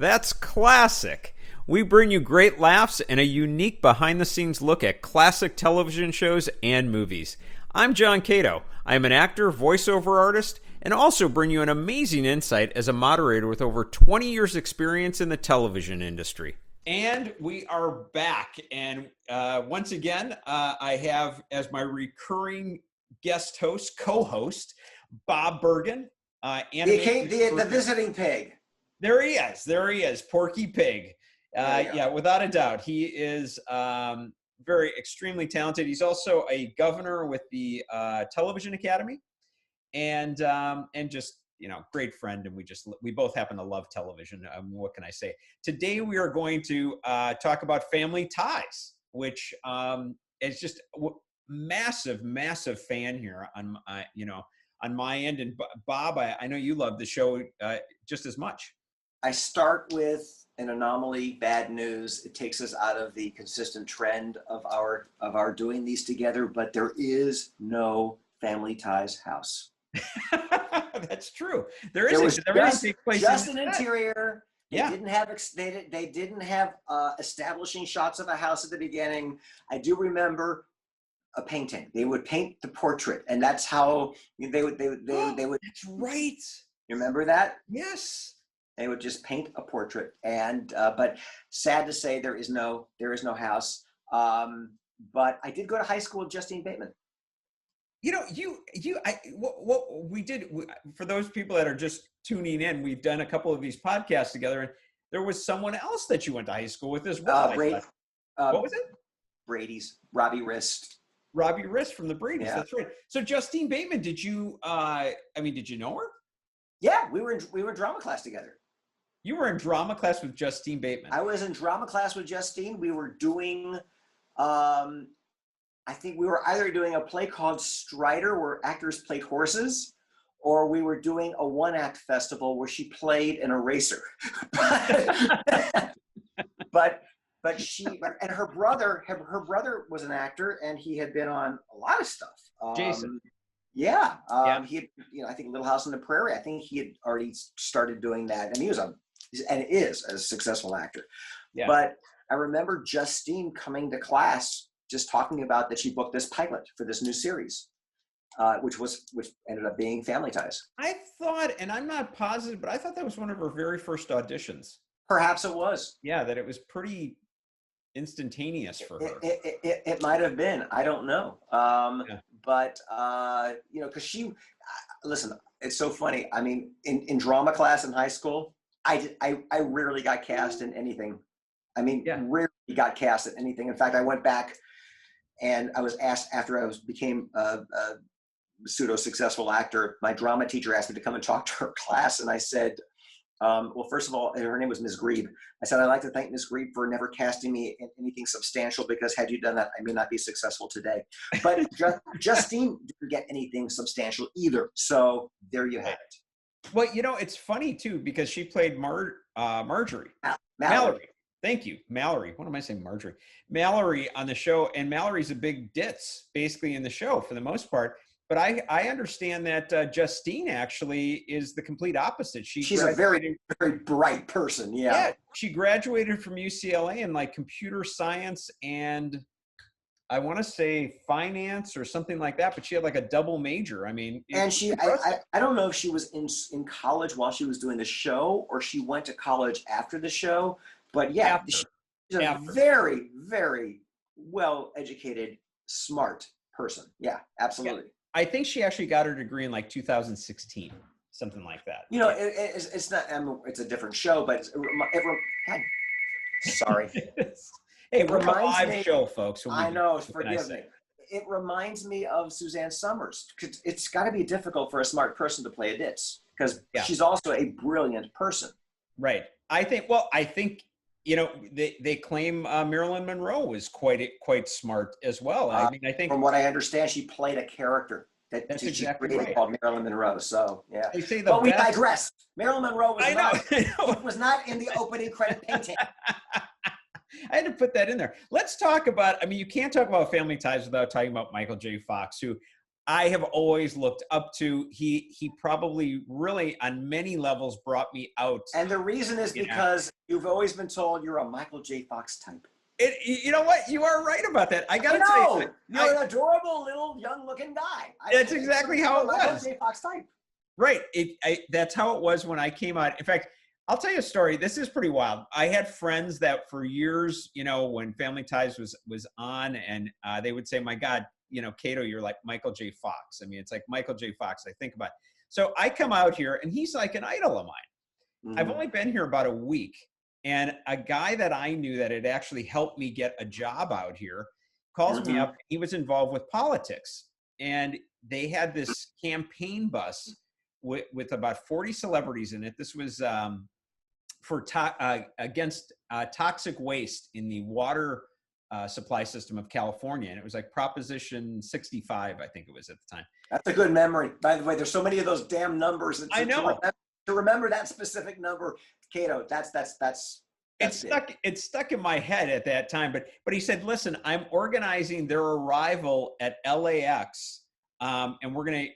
That's classic. We bring you great laughs and a unique behind-the-scenes look at classic television shows and movies. I'm John Cato. I am an actor, voiceover artist, and also bring you an amazing insight as a moderator with over 20 years experience in the television industry. And we are back. And once again, I have as my recurring guest host, co-host, Bob Bergen. The visiting pig. There he is, Porky Pig. Yeah, without a doubt. He is very extremely talented. He's also a governor with the Television Academy, and just, great friend. And we both happen to love television. What can I say? Today we are going to talk about family ties, which is just massive fan here on on my end. And Bob, I know you love the show just as much. I start with an anomaly, bad news. It takes us out of the consistent trend of our doing these together, but there is no Family Ties house. That's true. There was just an interior. They didn't have establishing shots of a house at the beginning. I do remember a painting. They would paint the portrait, and that's how they would. That's right. You remember that? Yes. They would just paint a portrait, and but sad to say, there is no house. But I did go to high school with Justine Bateman. What we did, for those people that are just tuning in, we've done a couple of these podcasts together, and there was someone else that you went to high school with as well. What was it? Brady's, Robbie Wrist. Robbie Wrist from the Brady's. Yeah. That's right. So Justine Bateman, did you know her? Yeah, we were in drama class together. You were in drama class with Justine Bateman. I was in drama class with Justine. We were doing, I think we were either doing a play called Strider, where actors played horses, or we were doing a one-act festival where she played an eraser. but her brother was an actor, and he had been on a lot of stuff. Jason. He had, I think Little House on the Prairie. I think he had already started doing that, and he was is a successful actor. Yeah. But I remember Justine coming to class just talking about that she booked this pilot for this new series, which ended up being Family Ties. I thought, and I'm not positive, but I thought that was one of her very first auditions. Perhaps it was. Yeah, that it was pretty instantaneous for her. It might have been. I don't know. But because listen, it's so funny. I mean, in drama class in high school, I rarely got cast in anything. I mean, rarely got cast in anything. In fact, I went back and I was asked after I became a pseudo-successful actor. My drama teacher asked me to come and talk to her class, and I said, well, first of all, her name was Ms. Grebe. I said, I'd like to thank Ms. Grebe for never casting me in anything substantial, because had you done that, I may not be successful today. But Justine didn't get anything substantial either. So there you have it. Well, it's funny too, because she played Marjorie. Mallory. Thank you. Mallory. What am I saying? Marjorie. Mallory on the show. And Mallory's a big ditz basically in the show for the most part. But I understand that Justine actually is the complete opposite. She's a very, very bright person. Yeah. She graduated from UCLA in like computer science and I want to say finance or something like that. But she had like a double major. I mean, and I don't know if she was in college while she was doing the show, or she went to college after the show. But yeah, she's a very, very well-educated, smart person. Yeah, absolutely. Yeah. I think she actually got her degree in like 2016, something like that. It's not. It's a different show, but sorry. Hey, we're a live show, folks. I know. Forgive me. It reminds me of Suzanne Summers. It's got to be difficult for a smart person to play a ditz, because she's also a brilliant person. Right. I think. They claim Marilyn Monroe was quite smart as well. I mean, I think from what I understand, she played a character that's she exactly created right. called Marilyn Monroe. So yeah, but we digress. Marilyn Monroe was not in the opening credit painting. I had to put that in there. Let's talk about. I mean, you can't talk about Family Ties without talking about Michael J. Fox, who I have always looked up to. He probably really on many levels brought me out. And the reason is because you've always been told you're a Michael J. Fox type. You know what? You are right about that. I got to tell you, you're an adorable little young-looking guy. That's exactly how it was. Michael J. Fox type. Right. That's how it was when I came out. In fact, I'll tell you a story. This is pretty wild. I had friends that for years, you know, when Family Ties was on, and they would say, "My God, you know, Cato, you're like Michael J. Fox." I mean, it's like Michael J. Fox. I think about it. So I come out here, and he's like an idol of mine. Mm-hmm. I've only been here about a week, and a guy that I knew that had actually helped me get a job out here calls me up. He was involved with politics, and they had this campaign bus with about 40 celebrities in it. This was against toxic waste in the water supply system of California. And it was like Proposition 65, I think it was at the time. That's a good memory. By the way, there's so many of those damn numbers. I know. To remember that specific number, Cato, it's stuck in my head at that time. But he said, listen, I'm organizing their arrival at LAX. And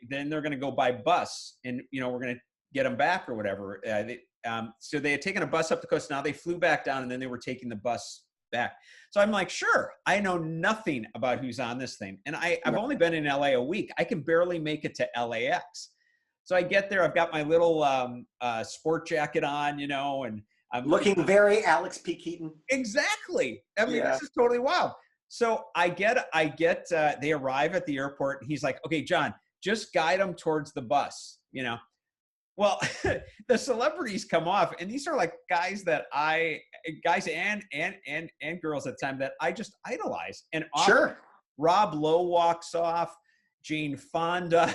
they're gonna go by bus, and you know, we're gonna get them back or whatever. So they had taken a bus up the coast. Now they flew back down, and then they were taking the bus back. So I'm like, sure, I know nothing about who's on this thing, and I've only been in LA a week. I can barely make it to LAX. So I get there. I've got my little sport jacket on, you know, and I'm looking very Alex P. Keaton. Exactly. I mean, This is totally wild. So they arrive at the airport, and he's like, okay, John, just guide them towards the bus, you know? Well, the celebrities come off, and these are like guys and girls at the time that I just idolize. And Rob Lowe walks off, Jane Fonda,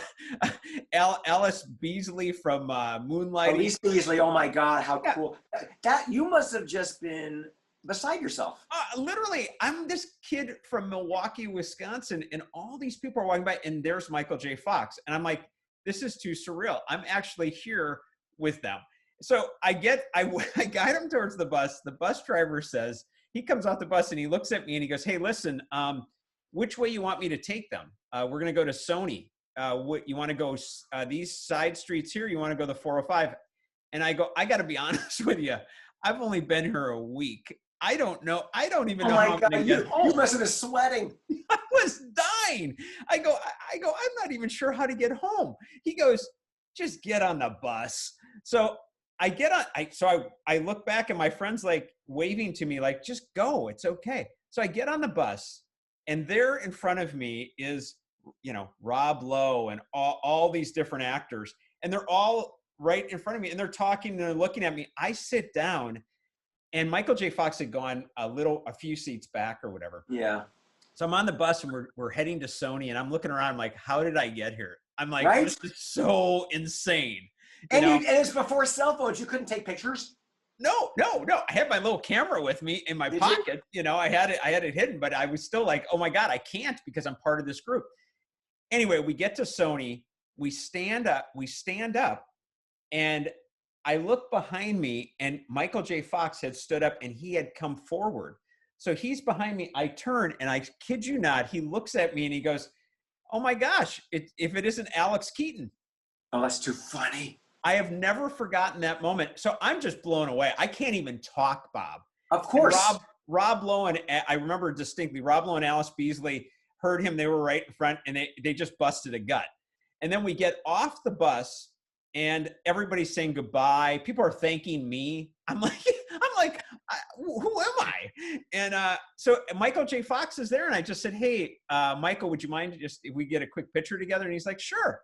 Alice Beasley from Moonlight. Alice Beasley, oh my God, how cool. That you must have just been beside yourself. Literally, I'm this kid from Milwaukee, Wisconsin, and all these people are walking by, and there's Michael J. Fox. And I'm like, this is too surreal. I'm actually here with them. So I guide him towards the bus. The bus driver says, he comes off the bus and he looks at me and he goes, hey, listen, which way you want me to take them? We're going to go to Sony. What you want to go these side streets here? You want to go the 405? And I go, I got to be honest with you. I've only been here a week. I don't know. I don't even know how I'm going to get home. You must have been sweating. I was dying. I go, I'm not even sure how to get home. He goes, just get on the bus. So I get on, I look back and my friend's like waving to me, like, just go, it's okay. So I get on the bus, and there in front of me is, you know, Rob Lowe and all these different actors. And they're all right in front of me, and they're talking and they're looking at me. I sit down, and Michael J. Fox had gone a few seats back or whatever. Yeah. So I'm on the bus, and we're heading to Sony, and I'm looking around, I'm like, how did I get here? I'm like, This is so insane. And it's before cell phones. You couldn't take pictures? No. I had my little camera with me in my pocket. You know, I had it hidden, but I was still like, oh my God, I can't, because I'm part of this group. Anyway, we get to Sony, we stand up, and I look behind me, and Michael J. Fox had stood up, and he had come forward. So he's behind me. I turn, and I kid you not, he looks at me and he goes, oh my gosh, if it isn't Alex Keaton. Oh, that's too funny. I have never forgotten that moment. So I'm just blown away. I can't even talk, Bob. Of course. Rob Lowe, and I remember distinctly, Rob Lowe and Alice Beasley heard him. They were right in front, and they just busted a gut. And then we get off the bus, and everybody's saying goodbye. People are thanking me. I'm like, who am I? And so Michael J. Fox is there, and I just said, hey, Michael, would you mind if we get a quick picture together? And he's like, sure.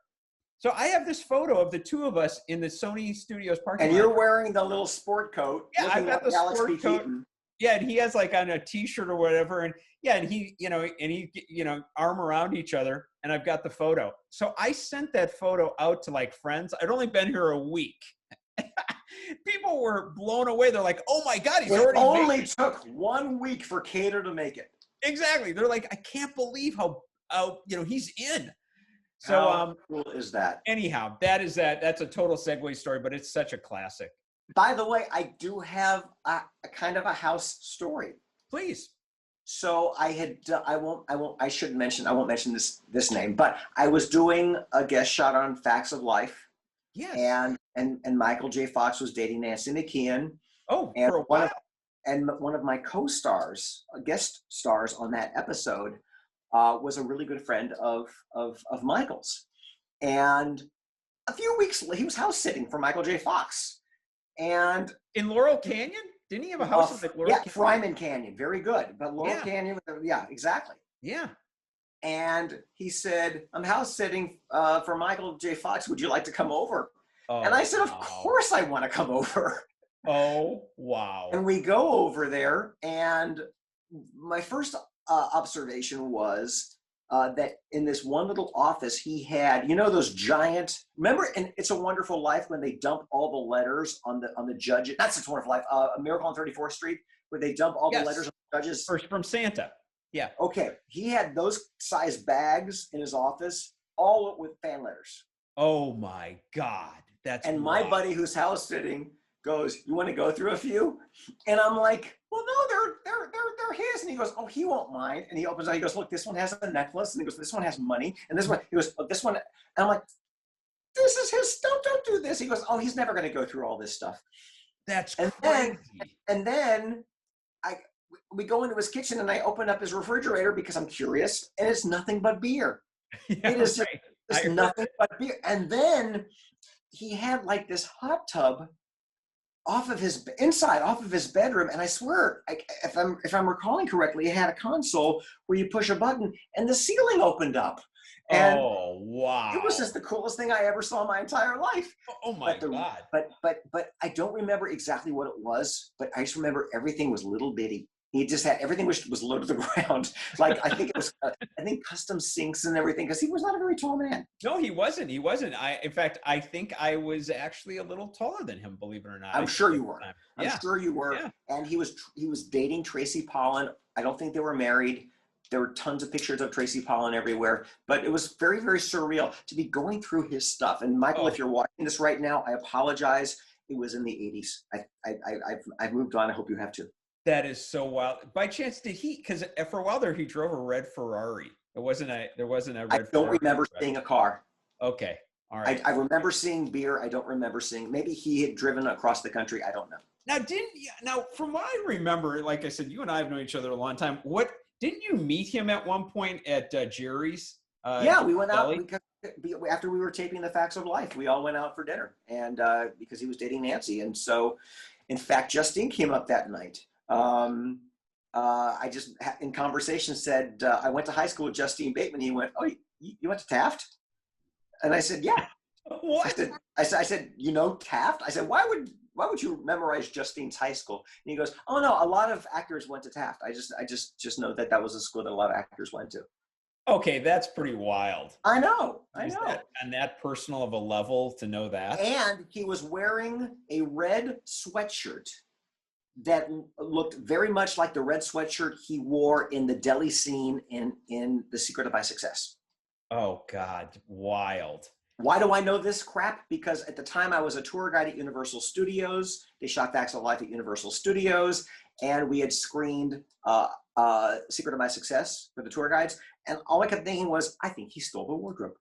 So I have this photo of the two of us in the Sony Studios parking lot. And you're wearing the little sport coat. Yeah, I've got the sport coat. Yeah, and he has like on a T-shirt or whatever, and yeah, and he, arm around each other, and I've got the photo. So I sent that photo out to like friends. I'd only been here a week. People were blown away. They're like, "Oh my God, he's already." It only took 1 week for Cato to make it. Exactly. They're like, "I can't believe how he's in." So how cool is that? Anyhow, that's a total segue story, but it's such a classic. By the way, I do have a kind of a house story. Please. So I shouldn't mention, I won't mention this name, but I was doing a guest shot on Facts of Life. Yes. And Michael J. Fox was dating Nancy McKeon. Oh, And for a while. one of my co-stars, guest stars on that episode, was a really good friend of Michael's. And a few weeks later, he was house sitting for Michael J. Fox. And in Laurel Canyon? Didn't he have a house in Laurel Canyon? Fryman Canyon. Very good. But Laurel Canyon, yeah, exactly. Yeah. And he said, I'm house sitting for Michael J. Fox. Would you like to come over? Oh, and I said, of course I want to come over. Oh, wow. And we go over there. And my first observation was that in this one little office, he had, those giant, remember in It's a Wonderful Life when they dump all the letters on the judge, not It's a Wonderful Life, A Miracle on 34th Street, where they dump all the letters on the judges? First from Santa. Yeah. Okay. He had those size bags in his office, all with fan letters. Oh my God. And my buddy who's house sitting goes, you want to go through a few? And I'm like, well, no, they're his. And he goes, oh, he won't mind. And he opens out, he goes, look, this one has a necklace. And he goes, this one has money. And this one, he goes, oh, this one. And I'm like, this is his stuff. Don't do this. He goes, oh, he's never going to go through all this stuff. That's crazy. And then we go into his kitchen and I open up his refrigerator because I'm curious. And it's nothing but beer. Yeah, it is just nothing but beer. And then he had like this hot tub off of his bedroom, and I swear, if I'm recalling correctly, it had a console where you push a button and the ceiling opened up. And oh wow! It was just the coolest thing I ever saw in my entire life. Oh my God! But I don't remember exactly what it was. But I just remember everything was little bitty. He just had everything was low to the ground. Like I think it was, I think custom sinks and everything because he was not a very tall man. No, he wasn't. In fact, I think I was actually a little taller than him. Believe it or not. I'm sure you were. I'm sure you were. Yeah. And he was dating Tracy Pollan. I don't think they were married. There were tons of pictures of Tracy Pollan everywhere, but it was very, very surreal to be going through his stuff. And Michael, if you're watching this right now, I apologize. It was in the 80s. I've moved on. I hope you have too. That is so wild. By chance, did he? Because for a while there, he drove a red Ferrari. There wasn't a red. I don't remember seeing a car. Okay, all right. I remember seeing beer. I don't remember seeing. Maybe he had driven across the country. I don't know. Now, from what I remember, like I said, you and I have known each other a long time. Didn't you meet him at one point at Jerry's? Yeah, we went out after we were taping the Facts of Life. We all went out for dinner, and because he was dating Nancy, and so, in fact, Justine came up that night. I just in conversation said I went to high school with Justine Bateman. He went, "Oh, you went to Taft?" And I said, "Yeah." What? I said, "You know Taft?" I said, "Why would you memorize Justine's high school?" And he goes, "Oh no, a lot of actors went to Taft. I just know that was a school that a lot of actors went to." Okay, that's pretty wild. I know. On that personal of a level to know that. And he was wearing a red sweatshirt that looked very much like the red sweatshirt he wore in the deli scene in The Secret of My Success. Oh God, wild. Why do I know this crap? Because at the time I was a tour guide at Universal Studios. They shot Facts of Life at Universal Studios, and we had screened Secret of My Success for the tour guides. And all I kept thinking was, I think he stole the wardrobe.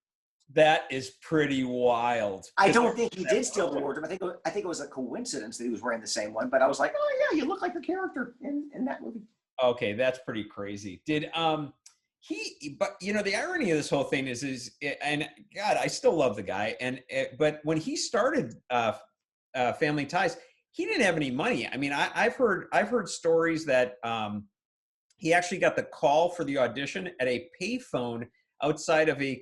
That is pretty wild. I don't think he did steal the wardrobe. I think it was a coincidence that he was wearing the same one. But I was like, oh yeah, you look like the character in that movie. Okay, that's pretty crazy. But the irony of this whole thing is and God, I still love the guy. But when he started Family Ties, he didn't have any money. I mean, I've heard stories that he actually got the call for the audition at a payphone outside of a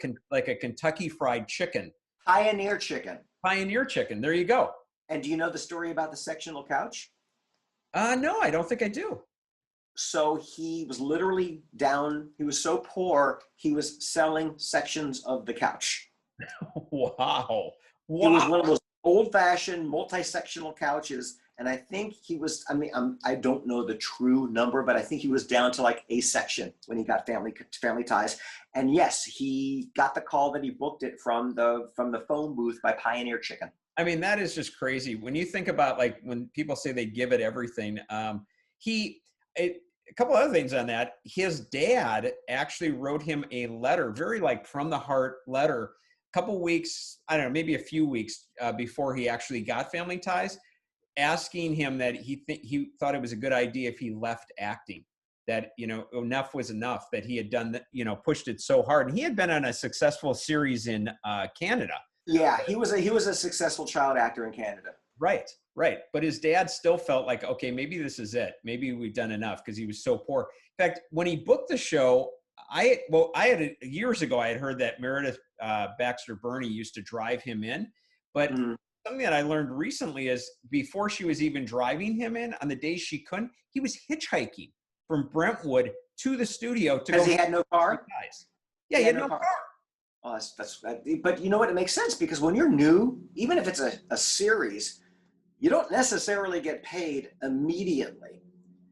Kentucky Fried Chicken. Pioneer Chicken. There you go. And do you know the story about the sectional couch? No, I don't think I do. So he was literally down. He was so poor, he was selling sections of the couch. Wow. It was one of those old-fashioned multi-sectional couches. And I think he was, I don't know the true number, but I think he was down to like a section when he got Family Ties. And yes, he got the call that he booked it from the phone booth by Pioneer Chicken. I mean, that is just crazy. When you think about like when people say they give it everything, a couple other things on that. His dad actually wrote him a letter, very like from the heart letter, a couple weeks, I don't know, maybe a few weeks before he actually got Family Ties, asking him that he thought it was a good idea if he left acting, that, you know, enough was enough, that he had done that, you know, pushed it so hard. And he had been on a successful series in Canada. Yeah, he was a successful child actor in Canada. Right, right. But his dad still felt like, okay, maybe this is it. Maybe we've done enough, because he was so poor. In fact, when he booked the show, years ago, I had heard that Meredith Baxter Birney used to drive him in. But something that I learned recently is before she was even driving him in, on the days she couldn't, he was hitchhiking from Brentwood to the studio to because he had no car. Yeah, he had no car. Oh, but you know what? It makes sense, because when you're new, even if it's a series, you don't necessarily get paid immediately.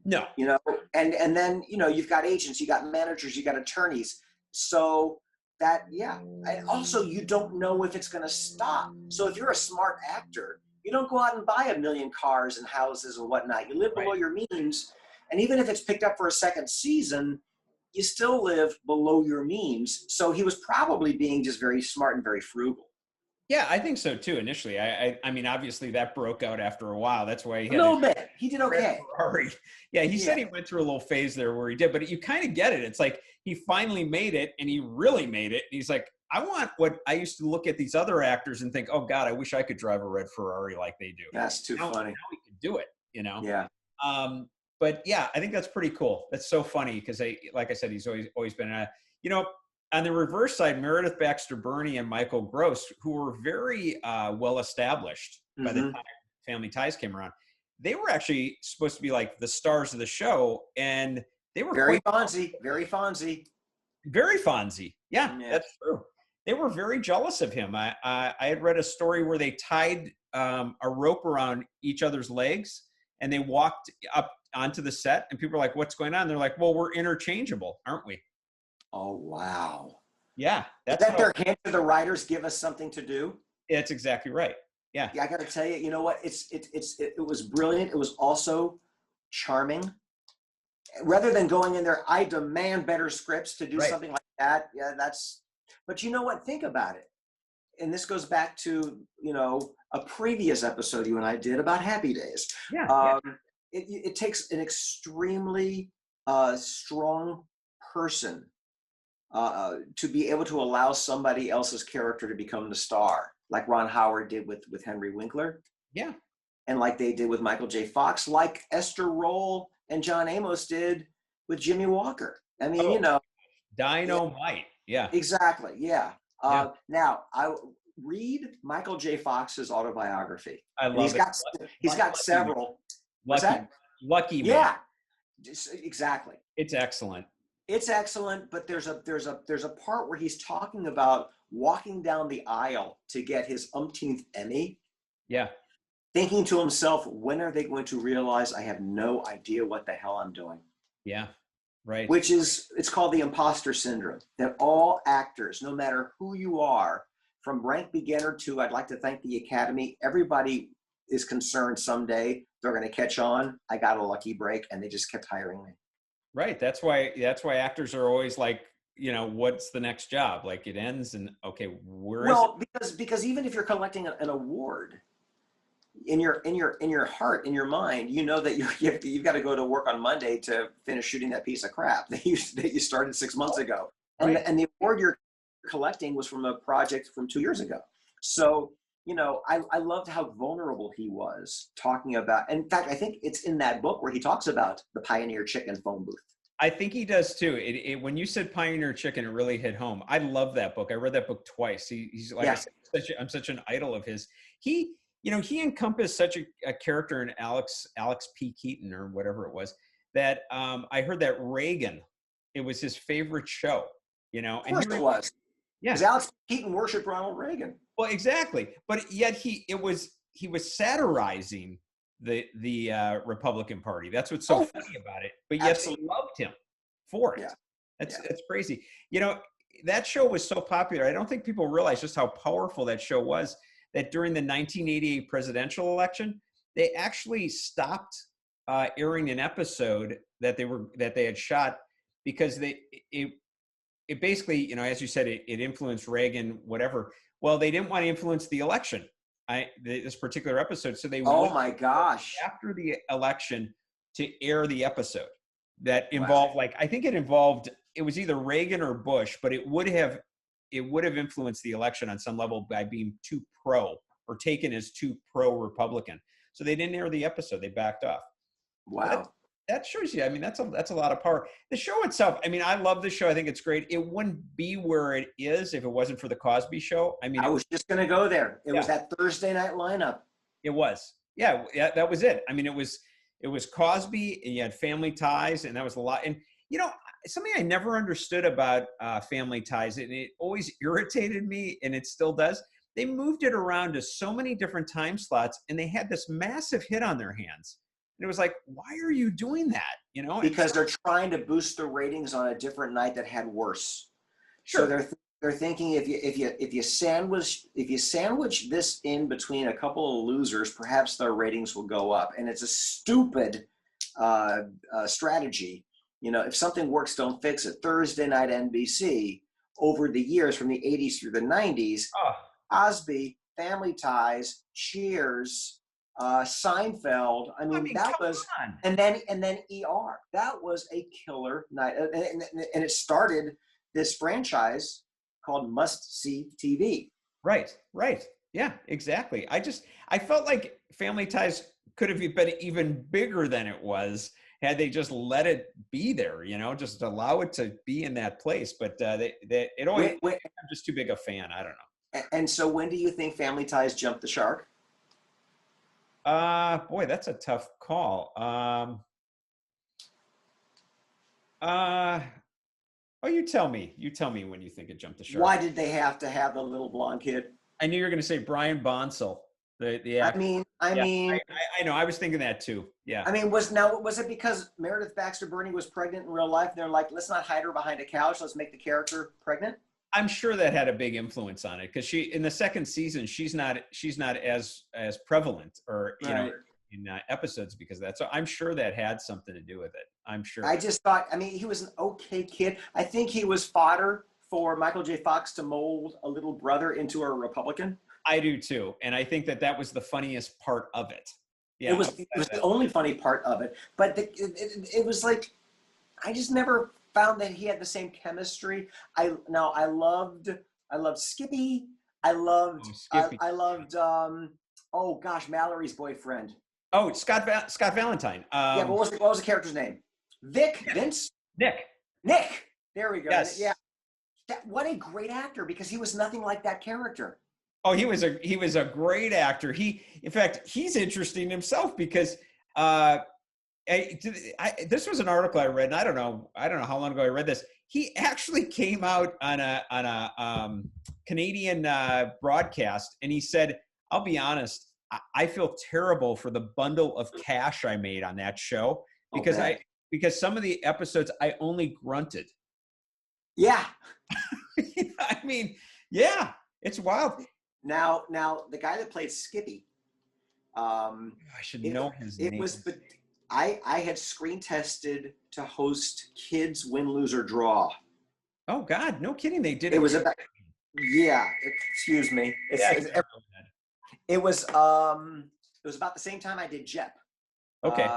No. You know, and then, you know, you've got agents, you got managers, you got attorneys. So that, yeah. And also, you don't know if it's going to stop. So if you're a smart actor, you don't go out and buy 1 million cars and houses and whatnot. You live below your means. And even if it's picked up for a second season, you still live below your means. So he was probably being just very smart and very frugal. Yeah, I think so too. Initially, I mean, obviously that broke out after a while. That's why he had a little bit. He did okay. Ferrari. Yeah, he said he went through a little phase there where he did, but you kind of get it. It's like he finally made it, and he really made it. And he's like, I want what I used to look at these other actors and think, oh God, I wish I could drive a red Ferrari like they do. That's too funny. Now he can do it, you know? Yeah. But yeah, I think that's pretty cool. That's so funny, because like I said, he's always been you know, on the reverse side, Meredith Baxter Birney and Michael Gross, who were very well established by the time Family Ties came around, they were actually supposed to be like the stars of the show, and they were very Fonzie. Yeah, that's true. They were very jealous of him. I had read a story where they tied a rope around each other's legs, and they walked up onto the set, and people were like, what's going on? They're like, well, we're interchangeable, aren't we? Oh, wow. Yeah. That's their hint to the writers, give us something to do. That's exactly right. Yeah. Yeah, I got to tell you, you know what? It was brilliant. It was also charming. Rather than going in there, I demand better scripts to do something like that. Yeah, but you know what? Think about it. And this goes back to, you know, a previous episode you and I did about Happy Days. Yeah. It takes an extremely strong person to be able to allow somebody else's character to become the star, like Ron Howard did with Henry Winkler. Yeah. And like they did with Michael J. Fox, like Esther Roll and John Amos did with Jimmy Walker. I mean, you know. Dynamite. Yeah. Exactly. Yeah. Now, I read Michael J. Fox's autobiography. I love it. He's got several. What's that? Lucky Man. Yeah. Exactly. It's excellent. It's excellent, but there's a part where he's talking about walking down the aisle to get his umpteenth Emmy. Yeah. Thinking to himself, when are they going to realize I have no idea what the hell I'm doing? Yeah. Right. It's called the Imposter Syndrome, that all actors, no matter who you are, from rank beginner to I'd like to thank the Academy, everybody is concerned someday they're going to catch on. I got a lucky break, and they just kept hiring me. Right. That's why actors are always like, you know, what's the next job? Like it ends and okay, where is it? Because even if you're collecting an award, in your heart, in your mind, you know that you've got to go to work on Monday to finish shooting that piece of crap that you started 6 months ago. And the award you're collecting was from a project from 2 years ago. So, you know, I loved how vulnerable he was talking about. In fact, I think it's in that book where he talks about the Pioneer Chicken phone booth. I think he does too. When you said Pioneer Chicken, it really hit home. I love that book. I read that book twice. He's like I said, I'm such an idol of his. He encompassed such a character in Alex P. Keaton or whatever it was that I heard that Reagan, it was his favorite show, you know. Of course it was. Yeah. Because Alex Keaton worshipped Ronald Reagan. Well, exactly. But yet he was satirizing the Republican Party. That's what's so funny about it. But yet they loved him for it. Yeah. That's crazy. You know, that show was so popular. I don't think people realize just how powerful that show was, that during the 1988 presidential election, they actually stopped airing an episode that they had shot because it basically, you know, as you said, it influenced Reagan, whatever. Well, they didn't want to influence the election. This particular episode, so they oh my gosh, after the election to air the episode that involved, like, I think it was either Reagan or Bush, but it would have influenced the election on some level by being too pro or taken as too pro Republican. So they didn't air the episode; they backed off. Wow. That shows you. I mean, that's a lot of power. The show itself, I mean, I love the show. I think it's great. It wouldn't be where it is if it wasn't for the Cosby Show. I mean, I was just going to go there. It was that Thursday night lineup. It was. Yeah, that was it. I mean, it was Cosby, and you had Family Ties, and that was a lot. And, you know, something I never understood about Family Ties, and it always irritated me, and it still does. They moved it around to so many different time slots, and they had this massive hit on their hands. And it was like, why are you doing that? You know, because they're trying to boost the ratings on a different night that had worse. Sure. So they're thinking if you sandwich this in between a couple of losers, perhaps their ratings will go up. And it's a stupid strategy. You know, if something works, don't fix it. Thursday night NBC over the years from the 80s through the 90s, Cosby, Family Ties, Cheers, Seinfeld. I mean that was, and then ER. That was a killer night, and it started this franchise called Must See TV. Right. Yeah, exactly. I felt like Family Ties could have been even bigger than it was had they just let it be there. You know, just allow it to be in that place. But I'm just too big a fan. I don't know. And so, when do you think Family Ties jumped the shark? Boy, that's a tough call. You tell me. You tell me when you think it jumped the shark. Why did they have to have the little blonde kid? I knew you were going to say Brian Bonsall, the actor. I know. I was thinking that too. Yeah. I mean, was it because Meredith Baxter Birney was pregnant in real life? And they're like, let's not hide her behind a couch. Let's make the character pregnant. I'm sure that had a big influence on it because in the second season she's not as prevalent or you know in episodes because of that. So I'm sure that had something to do with it. I'm sure. I just thought, I mean, he was an okay kid. I think he was fodder for Michael J. Fox to mold a little brother into a Republican. I do too, and I think that was the funniest part of it. Yeah, it was the only funny part of it. But it was like I just never found that he had the same chemistry. I loved Skippy. I loved Mallory's boyfriend. Oh, Scott Valentine. But what was the character's name? Vince? Nick. There we go. Yes. Yeah. What a great actor, because he was nothing like that character. Oh, he was a great actor. In fact, he's interesting himself because this was an article I read, and I don't know how long ago I read this. He actually came out on a Canadian broadcast, and he said, "I'll be honest, I feel terrible for the bundle of cash I made on that show because some of the episodes I only grunted." Yeah. I mean, yeah, it's wild. Now the guy that played Skippy. I should know his name. I had screen tested to host Kids Win, Lose, or Draw. Oh God, no kidding! They did. It was about. Yeah, excuse me. It was about the same time I did JEP. Okay.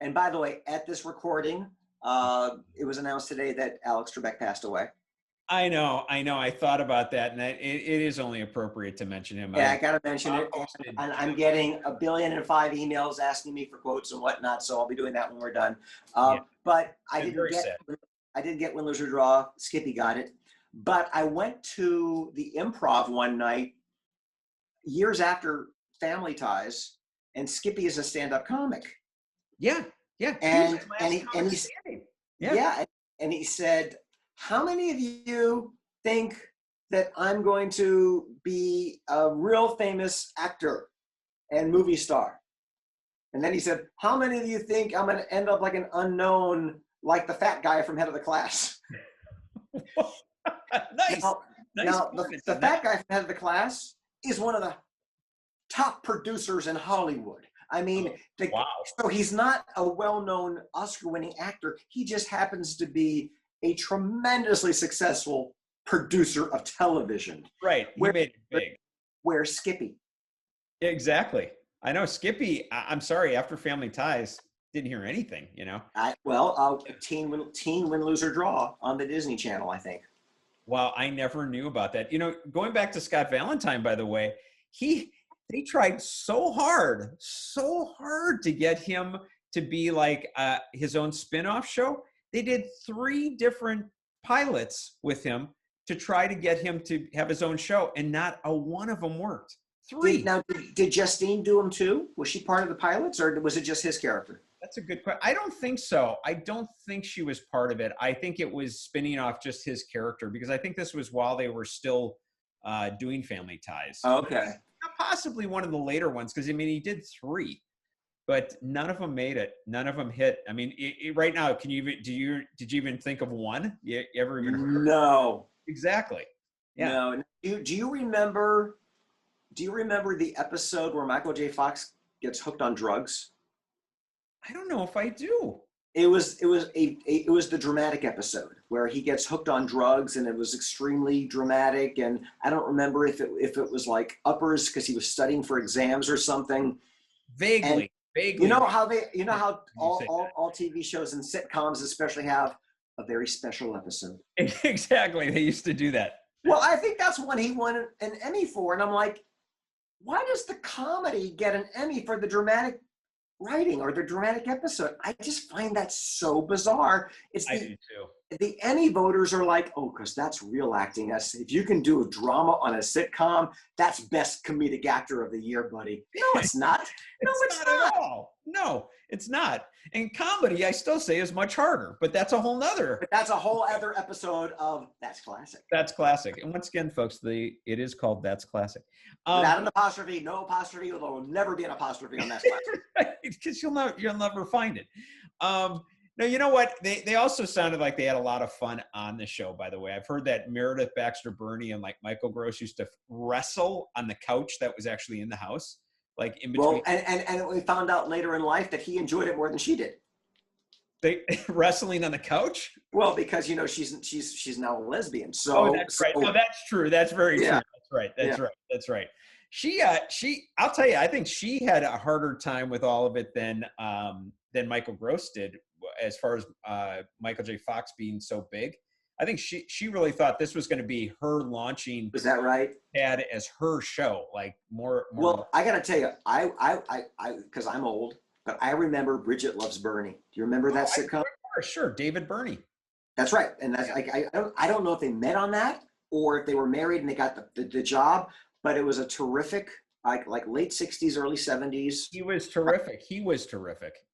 And by the way, at this recording, it was announced today that Alex Trebek passed away. I know. I thought about that, and it is only appropriate to mention him. Yeah, I got to mention it. And I'm getting 1.5 billion emails asking me for quotes and whatnot, so I'll be doing that when we're done. But I didn't get Win, Lose, or Draw. Skippy got it. But I went to the Improv one night, years after Family Ties, and Skippy is a stand-up comic. Yeah. And he said, "How many of you think that I'm going to be a real famous actor and movie star?" And then he said, "How many of you think I'm going to end up like an unknown, like the fat guy from Head of the Class?" Nice. Now the fat guy from Head of the Class is one of the top producers in Hollywood. I mean, Wow. so he's not a well-known Oscar-winning actor. He just happens to be a tremendously successful producer of television. Right. He made it big. Where Skippy. Exactly. I know Skippy, I'm sorry, after Family Ties, didn't hear anything, you know? Teen Win, Lose, or Draw on the Disney Channel, I think. Wow, I never knew about that. You know, going back to Scott Valentine, by the way, they tried so hard to get him to be like his own spin-off show. They did 3 different pilots with him to try to get him to have his own show, and not a one of them worked. 3. Did Justine do them too? Was she part of the pilots, or was it just his character? That's a good question. I don't think so. I don't think she was part of it. I think it was spinning off just his character, because I think this was while they were still doing Family Ties. Okay. Possibly one of the later ones, because I mean, he did 3, but none of them made it. None of them hit. I mean, right now, did you even think of one? You ever even heard? No. Exactly. Yeah. No. Do you remember the episode where Michael J. Fox gets hooked on drugs? I don't know if I do. It was the dramatic episode where he gets hooked on drugs, and it was extremely dramatic. And I don't remember if it was like uppers because he was studying for exams or something. Vaguely. You know how all TV shows and sitcoms especially have a very special episode. Exactly. They used to do that. Well, I think that's one he won an Emmy for, and I'm like, why does the comedy get an Emmy for the dramatic writing or the dramatic episode? I just find that so bizarre. I do too. The Emmy voters are like, oh, because that's real acting. If you can do a drama on a sitcom, that's best comedic actor of the year, buddy. No, it's not. It's not at all. No, it's not. And comedy, I still say, is much harder, but that's a whole nother. But that's a whole other episode of That's Classic. That's Classic. And once again, folks, it is called That's Classic. Without an apostrophe, no apostrophe. There will never be an apostrophe on That's Classic. Because you'll never find it. No, you know what? They also sounded like they had a lot of fun on the show, by the way. I've heard that Meredith Baxter Birney and like Michael Gross used to wrestle on the couch that was actually in the house, like in between. Well, and we found out later in life that he enjoyed it more than she did. They wrestling on the couch? Well, because she's now a lesbian. So that's right. No, that's true. That's very true. That's right. That's right. She I'll tell you, I think she had a harder time with all of it than Michael Gross did, as far as Michael J. Fox being so big. I think she really thought this was going to be her launching. Is that right? Had as her show, like more. Well, I got to tell you, I because I'm old, but I remember Bridget Loves Bernie. Do you remember that sitcom? Sure, David Bernie. That's right, and that's I don't know if they met on that or if they were married and they got the job, but it was a terrific. Like late 60s, early 70s. He was terrific.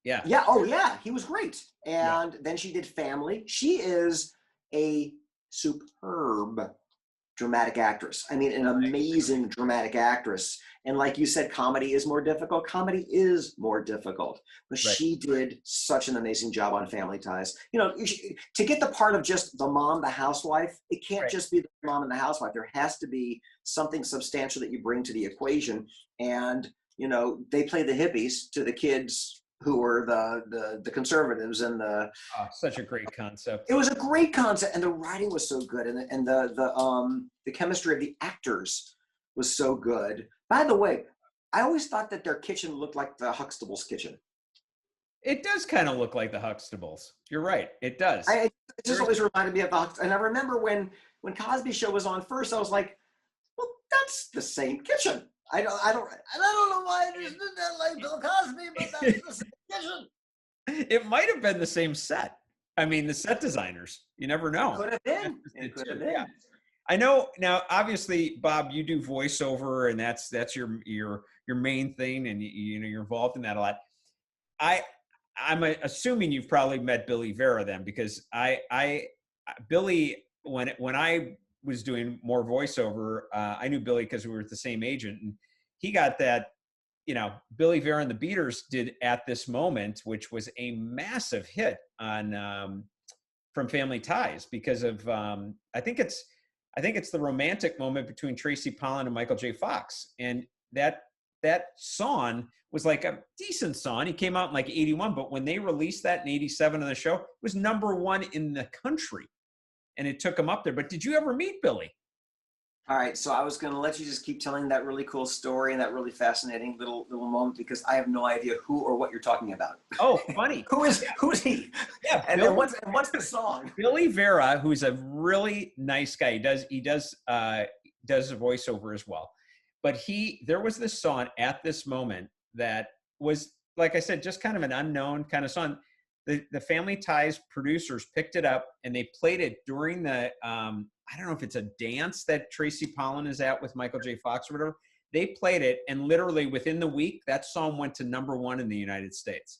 Yeah. Yeah. Oh, yeah. He was great. And then she did Family. She is a superb dramatic actress. I mean, an amazing dramatic actress. And like you said, comedy is more difficult. Comedy is more difficult. But she did such an amazing job on Family Ties. You know, to get the part of just the mom, the housewife, it can't just be the mom and the housewife. There has to be something substantial that you bring to the equation. And, you know, they play the hippies to the kids who were the conservatives and the such a great concept. It was a great concept, and the writing was so good, and the chemistry of the actors was so good. By the way, I always thought that their kitchen looked like the Huxtables' kitchen. It does kind of look like the Huxtables. You're right. It does. It just always reminded me of the Huxtables. And I remember when Cosby Show was on first, I was like, well, that's the same kitchen. I don't know why I just did that like Bill Cosby, but that's the same kitchen. It might have been the same set. I mean, the set designers. You never know. Could have been. It could have been. Yeah. I know now. Obviously, Bob, you do voiceover, and that's your main thing, and you're involved in that a lot. I'm assuming you've probably met Billy Vera then, because Billy, when I was doing more voiceover, I knew Billy because we were the same agent, and he got that. Billy Vera and the Beaters did At This Moment, which was a massive hit on from Family Ties because of I think it's the romantic moment between Tracy Pollan and Michael J. Fox, and that that song was like a decent song. He came out in like 81, but when they released that in 87 on the show, it was #1 in the country. And it took him up there. But did you ever meet Billy? All right, so I was going to let you just keep telling that really cool story and that really fascinating little moment, because I have no idea who or what you're talking about. Oh, funny. Who is he? Yeah, and Billy, what's the song? Billy Vera, who's a really nice guy. He does a voiceover as well. But there was this song at this moment that was, like I said, just kind of an unknown kind of song. The Family Ties producers picked it up and they played it during the I don't know if it's a dance that Tracy Pollan is at with Michael J. Fox or whatever. They played it, and literally within the week, that song went to #1 in the United States.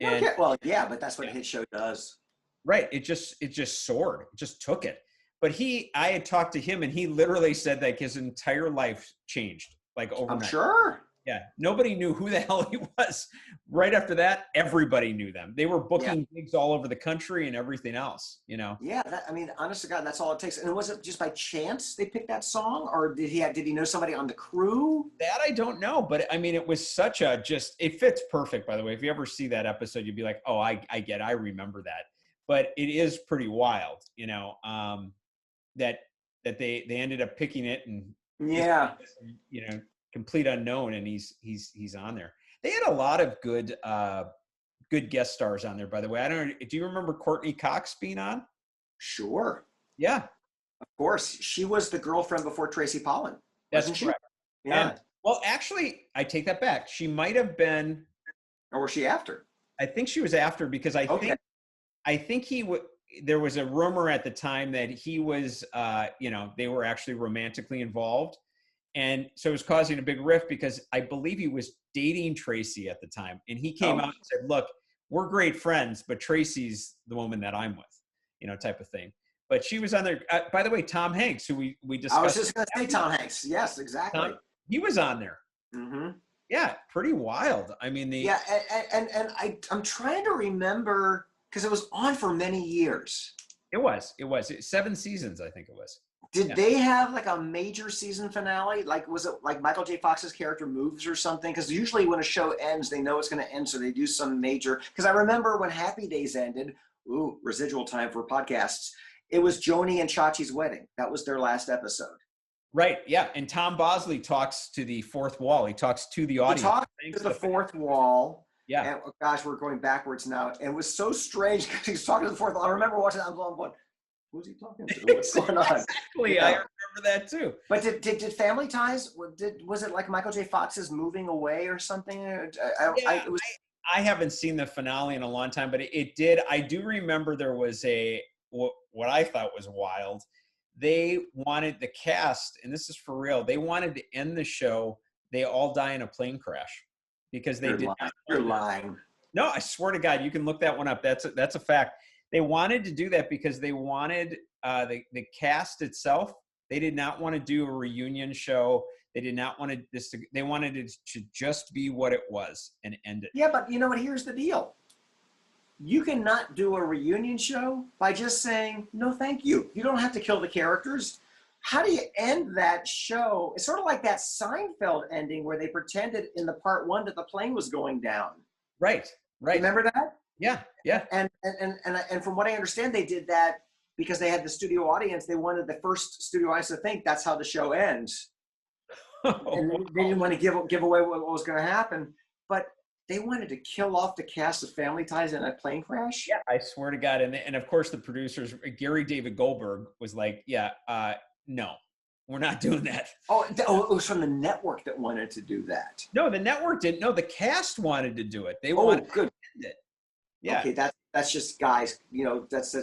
And, okay, well, yeah, but that's what a hit show does. Right. It just soared. It just took it. But I had talked to him, and he literally said that his entire life changed, like overnight. I'm sure. Yeah. Nobody knew who the hell he was. Right after that, everybody knew them. They were booking gigs all over the country and everything else, you know? Yeah. I mean, honest to God, that's all it takes. And was it just by chance they picked that song, or did he know somebody on the crew? That I don't know. But I mean, it was such it fits perfect, by the way. If you ever see that episode, you'd be like, oh, I remember that. But it is pretty wild, you know, that they ended up picking it, and you know, complete unknown, and he's on there. They had a lot of good guest stars on there, by the way. I don't know, do you remember Courtney Cox being on? Sure. Yeah. Of course. She was the girlfriend before Tracy Pollan. That's correct. Yeah. Well, actually, I take that back. She might have been. Or was she after? I think she was after, because I think there was a rumor at the time that he was, you know, they were actually romantically involved. And so it was causing a big rift, because I believe he was dating Tracy at the time. And he came out and said, look, we're great friends, but Tracy's the woman that I'm with, you know, type of thing. But she was on there. By the way, Tom Hanks, who we discussed. I was just going to say Tom Hanks. Yes, exactly. He was on there. Mm-hmm. Yeah, pretty wild. I mean, and I'm trying to remember, because it was on for many years. It was 7 seasons, I think it was. Did they have like a major season finale? Like, was it like Michael J. Fox's character moves or something? Because usually when a show ends, they know it's going to end, so they do some major. Because I remember when Happy Days ended, residual time for podcasts, it was Joni and Chachi's wedding. That was their last episode. Right, yeah. And Tom Bosley talks to the fourth wall. He talks to the audience. He talks to the fourth wall. Yeah. And, oh gosh, we're going backwards now. And it was so strange because he's talking to the fourth wall. I remember watching that. I'm going, who's he talking to? What's going on? Exactly. Yeah. I remember that too. But did Family Ties, was it like Michael J. Fox's moving away or something? I haven't seen the finale in a long time, but it did. I do remember there was what I thought was wild. They wanted the cast, and this is for real, they wanted to end the show, they all die in a plane crash, because they did not. You're lying. No, I swear to God, you can look that one up. That's a fact. They wanted to do that because they wanted the cast itself. They did not want to do a reunion show. They did not want they wanted it to just be what it was and end it. Yeah, but you know what? Here's the deal. You cannot do a reunion show by just saying, no, thank you. You don't have to kill the characters. How do you end that show? It's sort of like that Seinfeld ending where they pretended in the part 1 that the plane was going down. Right. Remember that? Yeah. And from what I understand, they did that because they had the studio audience. They wanted the first studio audience to think that's how the show ends. And they didn't want to give away what was going to happen. But they wanted to kill off the cast of Family Ties in a plane crash? Yeah, I swear to God. And of course, the producers, Gary David Goldberg, was like, no, we're not doing that. Oh, it was from the network that wanted to do that. No, the network didn't. No, the cast wanted to do it. They wanted to end it. Yeah. Okay, that's just guys, you know, that's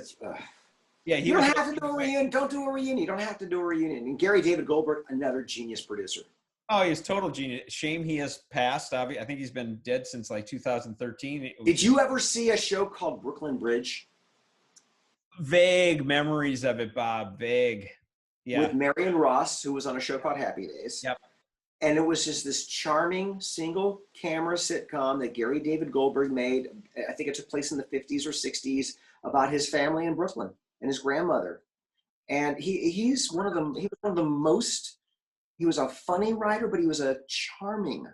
yeah, you don't have to do a reunion. Don't do a reunion. You don't have to do a reunion. And Gary David Goldberg, another genius producer. Oh, he's total genius. Shame he has passed. I think he's been dead since like 2013. Did you ever see a show called Brooklyn Bridge? Vague memories of it, Bob. Vague. Yeah. With Marion Ross, who was on a show called Happy Days. Yep. And it was just this charming single camera sitcom that Gary David Goldberg made. I think it took place in the 50s or 60s about his family in Brooklyn and his grandmother. And he was a funny writer, but he was a charming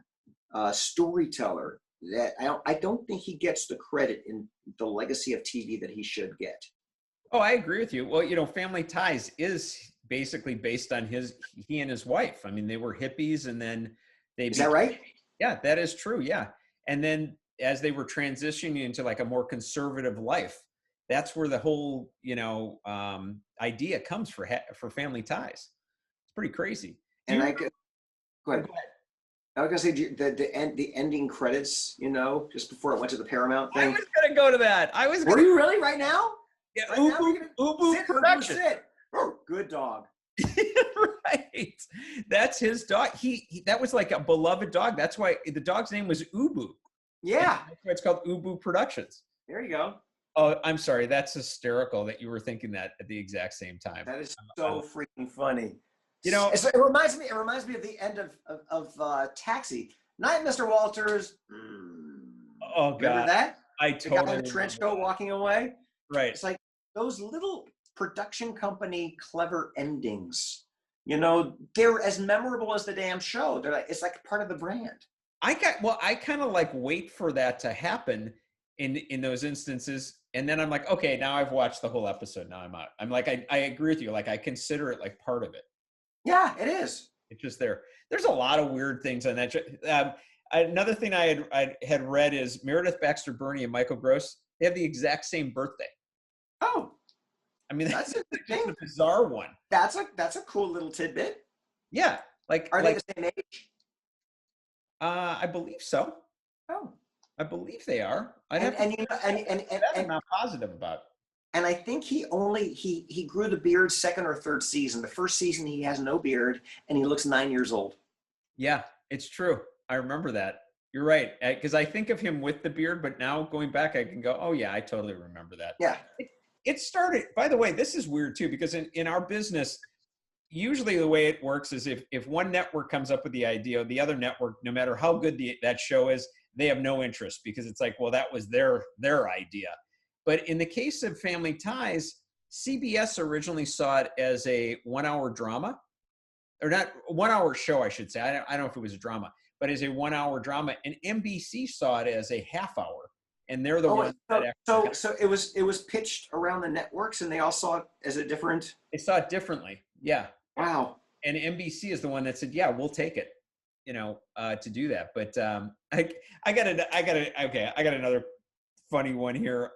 storyteller that I don't think he gets the credit in the legacy of TV that he should get. Oh, I agree with you. Well, you know, Family Ties is basically based on he and his wife. I mean, they were hippies, and then Is that right? Yeah, that is true. Yeah. And then as they were transitioning into like a more conservative life, that's where the whole, you know, idea comes for Family Ties. It's pretty crazy. And go ahead. I was gonna say the ending credits, you know, just before it went to the Paramount thing. I was gonna go to that. Were you really right now? Yeah, right Ubu Production. Sit. Oh, good dog. Right. That's his dog. He that was like a beloved dog. That's why the dog's name was Ubu. Yeah. That's why it's called Ubu Productions. There you go. Oh, I'm sorry. That's hysterical that you were thinking that at the exact same time. That is so freaking funny. You know, it reminds me of the end of Taxi. Night, Mr. Walters. Oh God. Remember that? I totally. The guy in the trench coat walking away. Right. It's like those little production company clever endings. You know, they're as memorable as the damn show. They're like, it's like part of the brand. I kind of like wait for that to happen in those instances, and then I'm like, okay, now I've watched the whole episode. Now I'm out. I'm like, I agree with you. Like, I consider it like part of it. Yeah, it is. It's just there. There's a lot of weird things on that. Another thing I had read is Meredith Baxter Birney and Michael Gross. They have the exact same birthday. Oh, I mean, that's a bizarre one. That's a cool little tidbit. Yeah, like are they the same age? I believe so. Oh, I believe they are. I'm not positive about. And I think he grew the beard second or third season. The first season he has no beard and he looks 9 years old. Yeah, it's true. I remember that. You're right. Because I think of him with the beard, but now going back, I can go, oh yeah, I totally remember that. Yeah. It started, by the way, this is weird too, because in our business, usually the way it works is if one network comes up with the idea, the other network, no matter how good that show is, they have no interest because it's like, well, that was their idea. But in the case of Family Ties, CBS originally saw it as a 1 hour drama, or not 1 hour show, I should say. I don't know if it was a drama, but as a 1 hour drama, and NBC saw it as a half hour, and they're the ones that actually. So it was pitched around the networks, and they all saw it as a different. They saw it differently, yeah. Wow. And NBC is the one that said, yeah, we'll take it, you know, to do that. But I got another funny one here.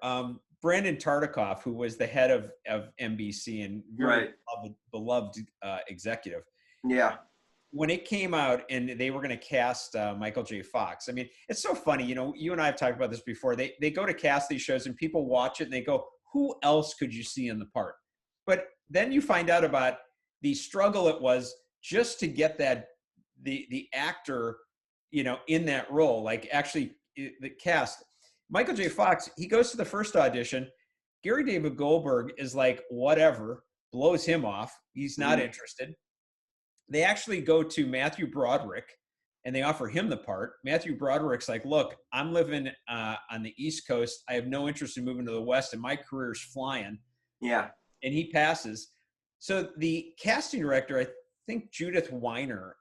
Brandon Tartikoff, who was the head of NBC and very beloved executive. Yeah. When it came out and they were going to cast Michael J. Fox, I mean, it's so funny. You know, you and I have talked about this before. They go to cast these shows and people watch it and they go, who else could you see in the part? But then you find out about the struggle it was just to get the actor, you know, in that role, like actually the cast. Michael J. Fox, he goes to the first audition. Gary David Goldberg is like, whatever, blows him off. He's not interested. They actually go to Matthew Broderick and they offer him the part. Matthew Broderick's like, look, I'm living on the East Coast. I have no interest in moving to the West and my career's flying. Yeah. And he passes. So the casting director, I think Judith Weiner,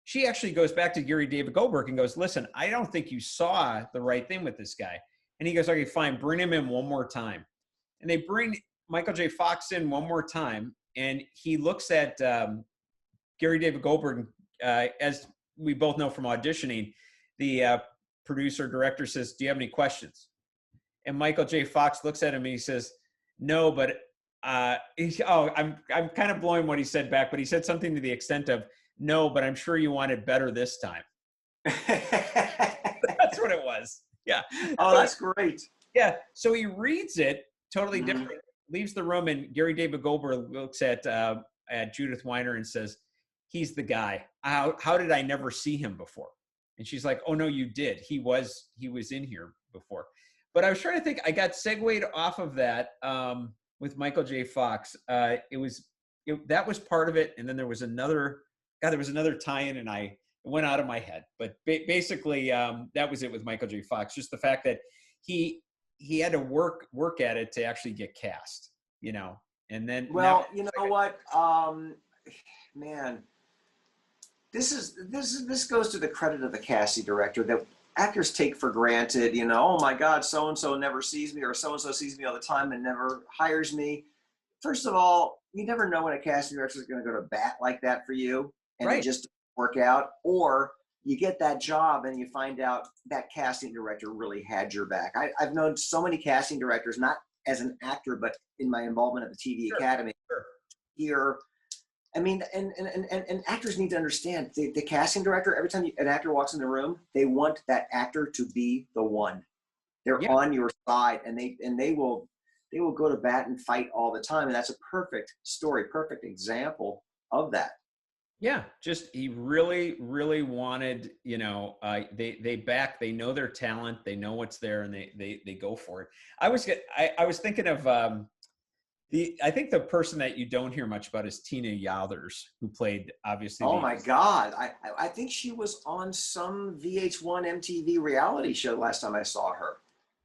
she actually goes back to Gary David Goldberg and goes, listen, I don't think you saw the right thing with this guy. And he goes, okay, fine, bring him in one more time. And they bring Michael J. Fox in one more time. And he looks at Gary David Goldberg, as we both know from auditioning, the producer director says, do you have any questions? And Michael J. Fox looks at him and he says, no, but I'm kind of blowing what he said back, but he said something to the extent of, no, but I'm sure you want it better this time. That's what it was. Yeah. Oh, that's great. Yeah. So he reads it totally different, leaves the room, and Gary David Goldberg looks at Judith Weiner and says, he's the guy. How did I never see him before? And she's like, oh no, you did. He was in here before. But I was trying to think, I got segued off of that with Michael J. Fox. That was part of it. And then there was another tie-in and it went out of my head. But basically, that was it with Michael J. Fox. Just the fact that he had to work at it to actually get cast, you know. And then, well, you know what, man, this goes to the credit of the casting director that actors take for granted, oh my God, so-and-so never sees me, or so-and-so sees me all the time and never hires me. First of all, you never know when a casting director is going to go to bat like that for you, and it just doesn't work out. Or you get that job and you find out that casting director really had your back. I've known so many casting directors, not as an actor, but in my involvement at the TV Academy here. I mean, and actors need to understand the casting director, every time an actor walks in the room, they want that actor to be the one. They're on your side, and they will go to bat and fight all the time. And that's a perfect story, perfect example of that. Yeah, just he really, really wanted, they know their talent, they know what's there, and they go for it. I was thinking of I think the person that you don't hear much about is Tina Yathers, who played obviously. Oh my God, I think she was on some VH1 MTV reality show last time I saw her.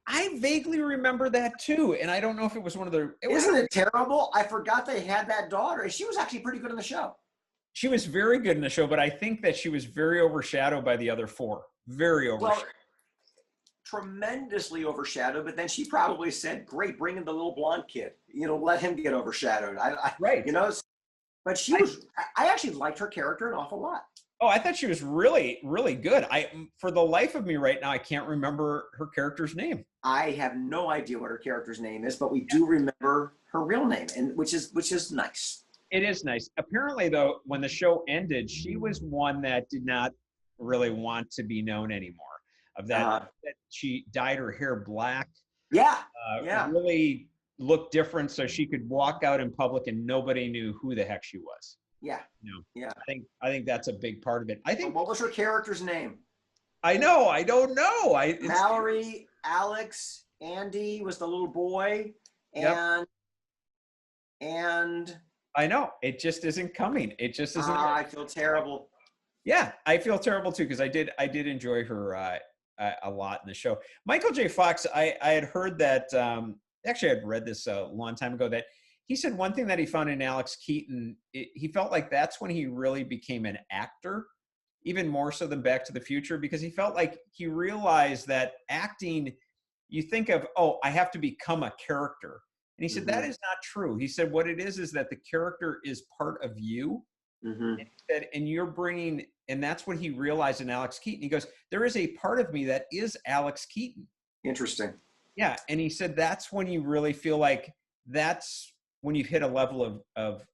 I vaguely remember that too, and I don't know if it was one of the. Isn't it terrible? I forgot they had that daughter, and she was actually pretty good in the show. She was very good in the show, but I think that she was very overshadowed by the other four. Very overshadowed. Well, tremendously overshadowed, but then she probably said, great, bring in the little blonde kid. Let him get overshadowed. Right. But I actually liked her character an awful lot. Oh, I thought she was really, really good. For the life of me right now, I can't remember her character's name. I have no idea what her character's name is, but we do remember her real name, and which is nice. It is nice. Apparently, though, when the show ended, she was one that did not really want to be known anymore. That she dyed her hair black. Yeah. Really looked different, so she could walk out in public and nobody knew who the heck she was. Yeah. Yeah. I think that's a big part of it. I think. What was her character's name? I know. I don't know. Mallory, Alex, Andy was the little boy, and I know it just isn't coming. It just isn't. I feel terrible. Yeah, I feel terrible too because I did enjoy her a lot in the show. Michael J. Fox, I had heard that. Actually, I'd read this a long time ago that he said one thing that he found in Alex Keaton. He felt like that's when he really became an actor, even more so than Back to the Future, because he felt like he realized that acting. You think of, I have to become a character. And he said, that is not true. He said, what it is that the character is part of you. And he said, and you're bringing, and that's what he realized in Alex Keaton. He goes, there is a part of me that is Alex Keaton. Interesting. Yeah. And he said, that's when you really feel like that's when you've hit a level of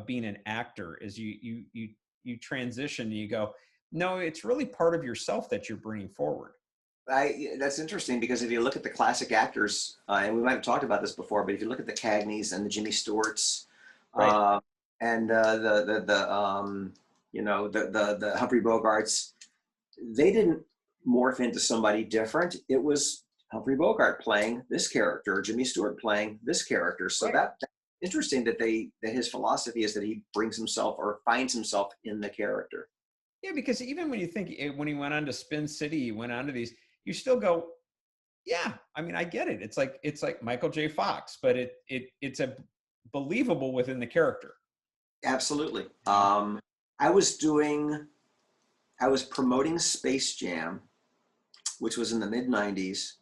being an actor is you transition and you go, no, it's really part of yourself that you're bringing forward. That's interesting because if you look at the classic actors, and we might have talked about this before, but if you look at the Cagneys and the Jimmy Stewarts, and the Humphrey Bogarts, they didn't morph into somebody different. It was Humphrey Bogart playing this character, Jimmy Stewart playing this character. So that's interesting that his philosophy is that he brings himself or finds himself in the character. Yeah, because even when you think when he went on to Spin City, he went on to these. You still go, yeah. I mean, I get it. It's like Michael J. Fox, but it's a believable within the character. Absolutely. I was promoting Space Jam, which was in the mid-90s,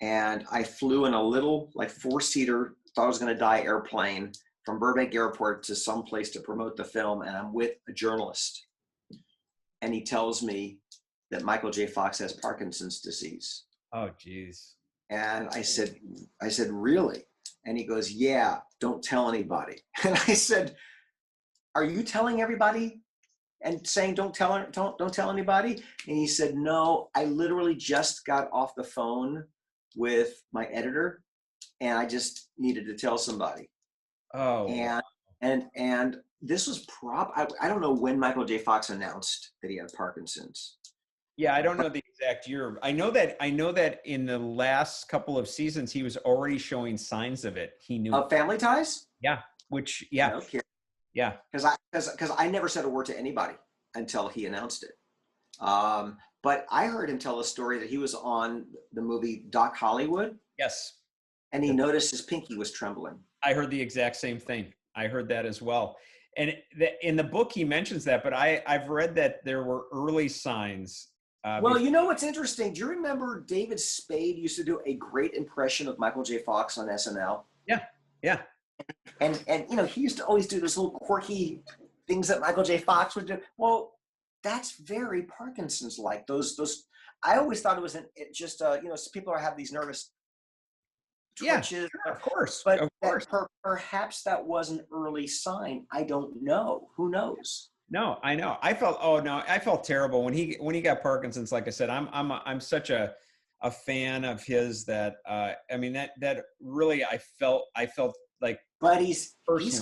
and I flew in a little 4-seater, thought I was going to die airplane from Burbank Airport to some place to promote the film, and I'm with a journalist, and he tells me that Michael J. Fox has Parkinson's disease. Oh, geez. And I said, really? And he goes, yeah, don't tell anybody. And I said, are you telling everybody and saying don't tell anybody? And he said, no, I literally just got off the phone with my editor and I just needed to tell somebody. Oh. And this was I don't know when Michael J. Fox announced that he had Parkinson's. Yeah, I don't know the exact year. I know that in the last couple of seasons, he was already showing signs of it. He knew. Family Ties? Yeah. Okay. Yeah. Because I never said a word to anybody until he announced it. But I heard him tell a story that he was on the movie Doc Hollywood. Yes. And he noticed his pinky was trembling. I heard the exact same thing. I heard that as well. And in the book, he mentions that, but I've read that there were early signs. Well, you know what's interesting? Do you remember David Spade used to do a great impression of Michael J. Fox on SNL? Yeah, yeah. And you know, he used to always do those little quirky things that Michael J. Fox would do. Well, that's very Parkinson's like. Those I always thought it was just you know, people have these nervous twitches. Yeah, of course. But Of course. perhaps that was an early sign. I don't know. Who knows? No, I know. I felt terrible when he got Parkinson's. Like I said, I'm such a fan of his that I mean that really I felt like. But he's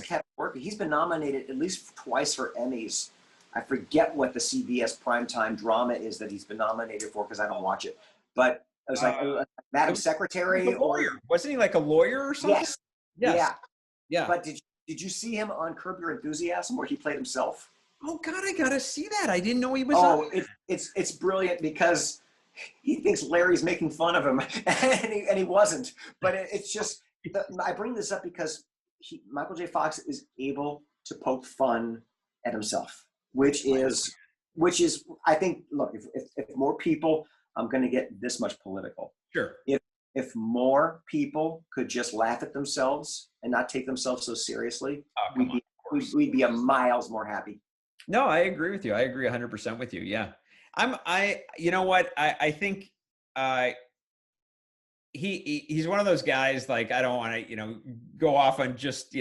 kept working. He's been nominated at least twice for Emmys. I forget what the CBS primetime drama is that he's been nominated for because I don't watch it. But it was like Madam Secretary, like a lawyer. Wasn't he like a lawyer or something? Yes. Yeah. But did you see him on Curb Your Enthusiasm where he played himself? Oh God, I gotta see that. I didn't know he was. Oh, it's brilliant because he thinks Larry's making fun of him, and he wasn't. But it's just I bring this up because Michael J. Fox is able to poke fun at himself, which is I think. Look, if more people, I'm going to get this much political. Sure. If more people could just laugh at themselves and not take themselves so seriously, we'd be a miles more happy. No, I agree with you. I agree 100% with you. Yeah. You know what? I think he's one of those guys, like, I don't want to, go off on just,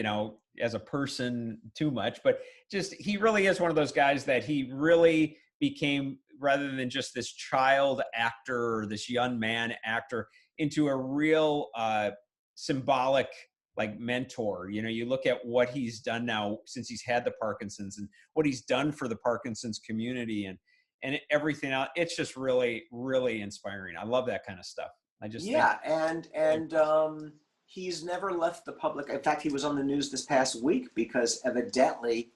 as a person too much, but just, he really is one of those guys that he really became, rather than just this child actor or this young man actor, into a real symbolic, like, mentor. You look at what he's done now since he's had the Parkinson's and what he's done for the Parkinson's community and everything else. It's just really, really inspiring. I love that kind of stuff. I just and he's never left the public. In fact, he was on the news this past week because evidently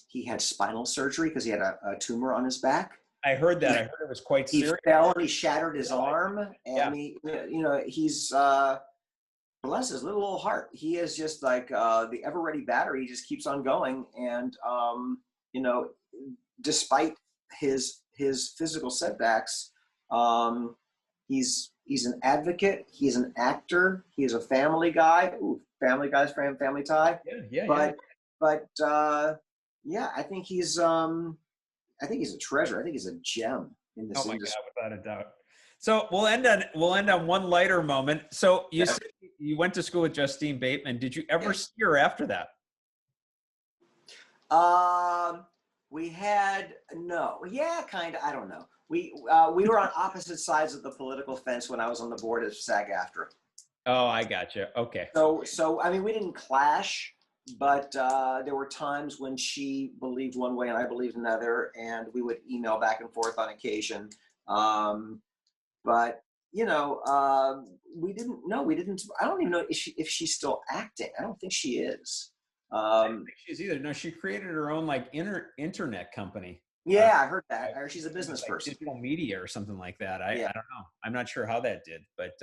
he had spinal surgery because he had a tumor on his back. I heard that. I heard it was quite serious. He fell and he shattered his arm, and he's bless his little old heart. He is just like the ever-ready battery. He just keeps on going, and despite his physical setbacks, he's an advocate. He's an actor. He's a family guy. Ooh, Family Guy's family tie. But I think he's a treasure. I think he's a gem in this industry. God, without a doubt. So we'll end on one lighter moment. So you said you went to school with Justine Bateman. Did you ever see her after that? We had kind of. I don't know. We were on opposite sides of the political fence when I was on the board of SAG-AFTRA. Oh, I gotcha. Okay. So I mean, we didn't clash, but there were times when she believed one way and I believed another, and we would email back and forth on occasion. But we didn't. I don't even know if she's still acting. I don't think she is. I don't think she's either. No, she created her own like internet company. Yeah, I heard that. Or she's a business person. Digital media or something like that. I don't know. I'm not sure how that did. But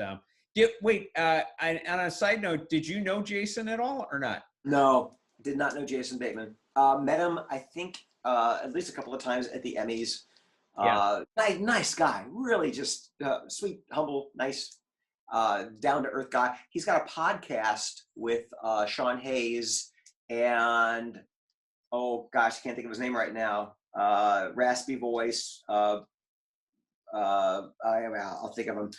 wait. On a side note, did you know Jason at all or not? No, did not know Jason Bateman. Met him, I think, at least a couple of times at the Emmys. Nice guy. Really just sweet, humble, nice, down-to-earth guy. He's got a podcast with Sean Hayes and, oh gosh, I can't think of his name right now. Raspy voice. I'll think of him.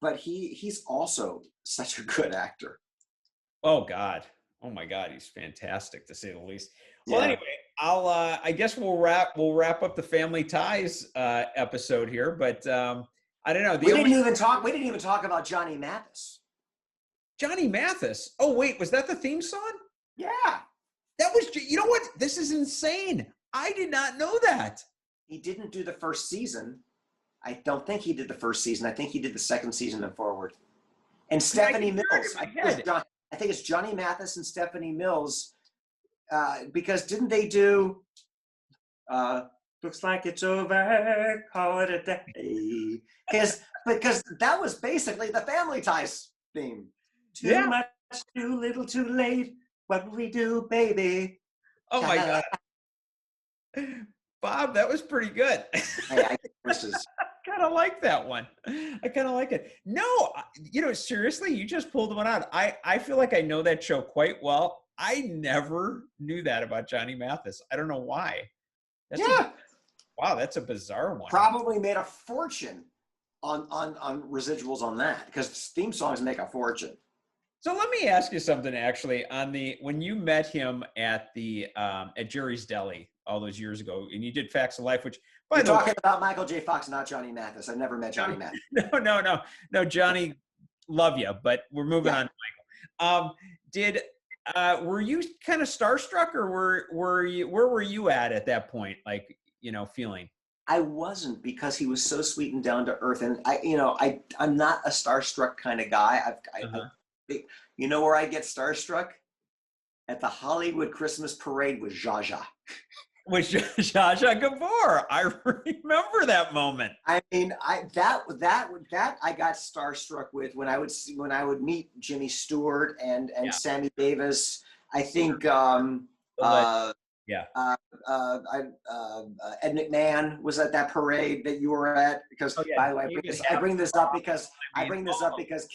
But he's also such a good actor. Oh God. Oh my God. He's fantastic, to say the least. Well, anyway, I guess we'll wrap up the Family Ties episode here, but I don't know. We didn't even talk about Johnny Mathis. Johnny Mathis. Oh wait, was that the theme song? Yeah. That was, you know what? This is insane. I did not know that. He didn't do the first season. I don't think he did the first season. I think he did the second season and forward. And Stephanie Mills. I think it's Johnny Mathis and Stephanie Mills. Because didn't they do looks like it's over, call it a day. Because that was basically the Family Ties theme. Too much, too little, too late. What will we do, baby? Oh my God. Bob, that was pretty good. Hey, I get verses. Kind of like that one. I kind of like it. No, seriously, you just pulled one out. I feel like I know that show quite well. I never knew that about Johnny Mathis. I don't know why. Wow, that's a bizarre one. Probably made a fortune on residuals on that, because theme songs make a fortune. So let me ask you something, actually, when you met him at Jerry's Deli all those years ago, and you did Facts of Life, which, by the way, talking about Michael J. Fox, not Johnny Mathis. I've never met Johnny Mathis. No, Johnny, love you, but we're moving on to Michael. Were you kind of starstruck, or where were you at that point? Like, feeling? I wasn't, because he was so sweet and down to earth. And I'm not a starstruck kind of guy. You know where I get starstruck? At the Hollywood Christmas Parade with Zsa Zsa. With Zsa Zsa Gabor. I remember that moment. I mean, that I got starstruck with when I would meet Jimmy Stewart and Sammy Davis. I think Ed McMahon was at that parade that you were at, because by the way, I bring this up because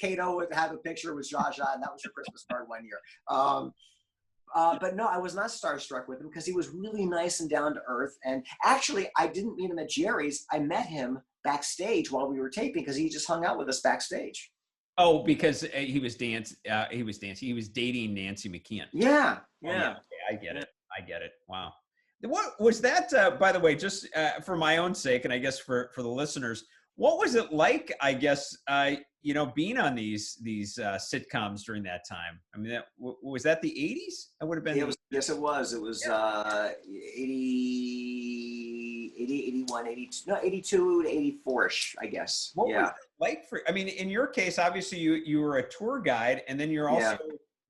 Cato would have a picture with Zsa Zsa, and that was your Christmas card one year. But no, I was not starstruck with him, because he was really nice and down to earth. And actually, I didn't meet him at Jerry's. I met him backstage while we were taping, because he just hung out with us backstage. Oh, because he was dating Nancy McKeon. Yeah. Okay, I get it. Wow. What was that, by the way, just for my own sake, and I guess for the listeners, what was it like, I guess, being on these sitcoms during that time? I mean, was that the 80s? That would have been. Yes, it was. It was 80, 81, 82, no, 82 to 84-ish, I guess. What was it like in your case, obviously you were a tour guide, and then you're also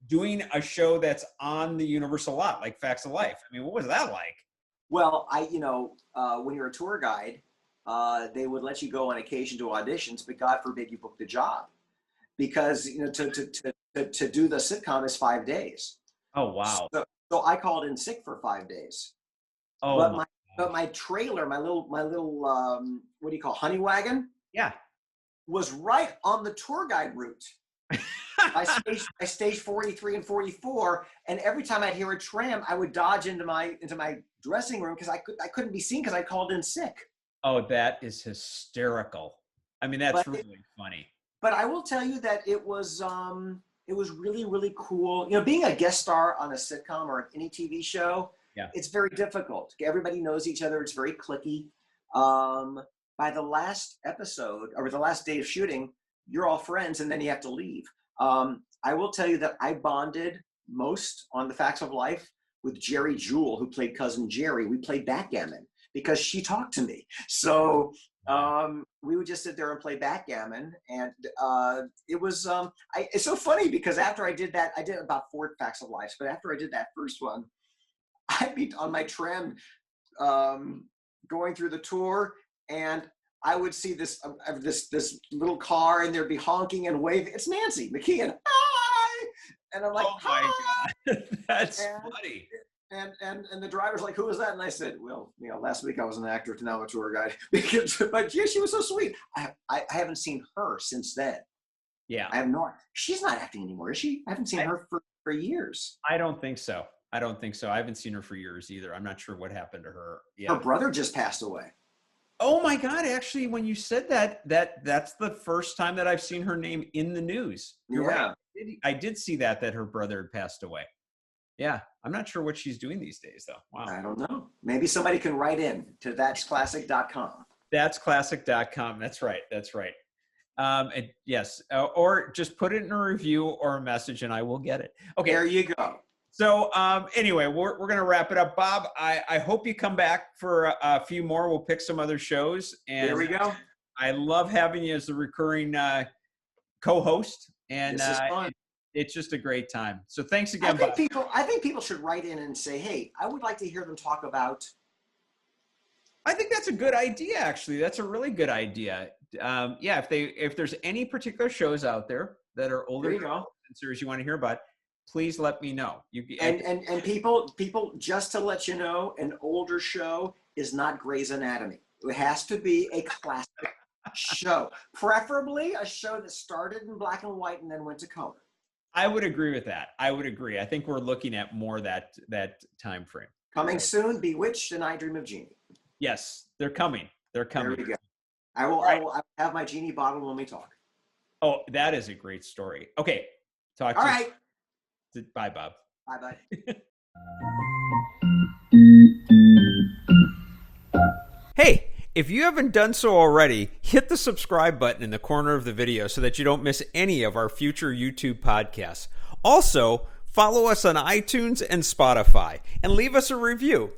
doing a show that's on the Universal lot, like Facts of Life. I mean, what was that like? Well, when you're a tour guide, they would let you go on occasion to auditions, but God forbid you book the job, because to do the sitcom is 5 days. Oh wow! So I called in sick for 5 days. Oh, but my trailer, my little what do you call, honey wagon? Yeah, was right on the tour guide route. I staged 43 and 44, and every time I'd hear a tram, I would dodge into my dressing room, because I couldn't be seen, because I called in sick. Oh, that is hysterical. I mean, that's really funny. But I will tell you that it was really, really cool. Being a guest star on a sitcom or any TV show, it's very difficult. Everybody knows each other. It's very cliquey. By the last episode, or the last day of shooting, you're all friends, and then you have to leave. I will tell you that I bonded most on the Facts of Life with Jerry Jewell, who played Cousin Jerry. We played backgammon, because she talked to me. So we would just sit there and play backgammon. And it was, it's so funny, because after I did that, I did about 4 Facts of Life. But after I did that first one, I'd be on my tram going through the tour, and I would see this little car, and there'd be honking and waving. It's Nancy McKeon. Hi! And I'm like, oh my God, that's funny. And the driver's like, who is that? And I said, well, last week I was an actor, to now I'm a tour guide. But yeah, she was so sweet. I haven't seen her since then. Yeah. I have not. She's not acting anymore, is she? I haven't seen her for years. I don't think so. I haven't seen her for years either. I'm not sure what happened to her. Yeah. Her brother just passed away. Oh my God. Actually, when you said that's the first time that I've seen her name in the news. You're right. I did see that her brother had passed away. Yeah. I'm not sure what she's doing these days, though. Wow. I don't know. Maybe somebody can write in to that'sclassic.com. That'sclassic.com. That's right. And yes. Or just put it in a review or a message, and I will get it. Okay. There you go. So anyway, we're going to wrap it up. Bob, I hope you come back for a few more. We'll pick some other shows. And there we go. I love having you as a recurring co-host. And this is fun. It's just a great time. So thanks again, Bob. I think people should write in and say, hey, I would like to hear them talk about. I think that's a good idea, actually. That's a really good idea. If there's any particular shows out there that are older series you want to hear about, please let me know. And people, just to let you know, an older show is not Grey's Anatomy. It has to be a classic show, preferably a show that started in black and white and then went to color. I would agree with that. I would agree. I think we're looking at more that time frame. Coming soon, Bewitched and I Dream of Jeannie. Yes, they're coming. They're coming. There we go. I will have my Jeannie bottle when we talk. Oh, that is a great story. Okay. Talk to you. All right. Bye, Bob. Bye, bye. Hey, if you haven't done so already, hit the subscribe button in the corner of the video so that you don't miss any of our future YouTube podcasts. Also, follow us on iTunes and Spotify and leave us a review.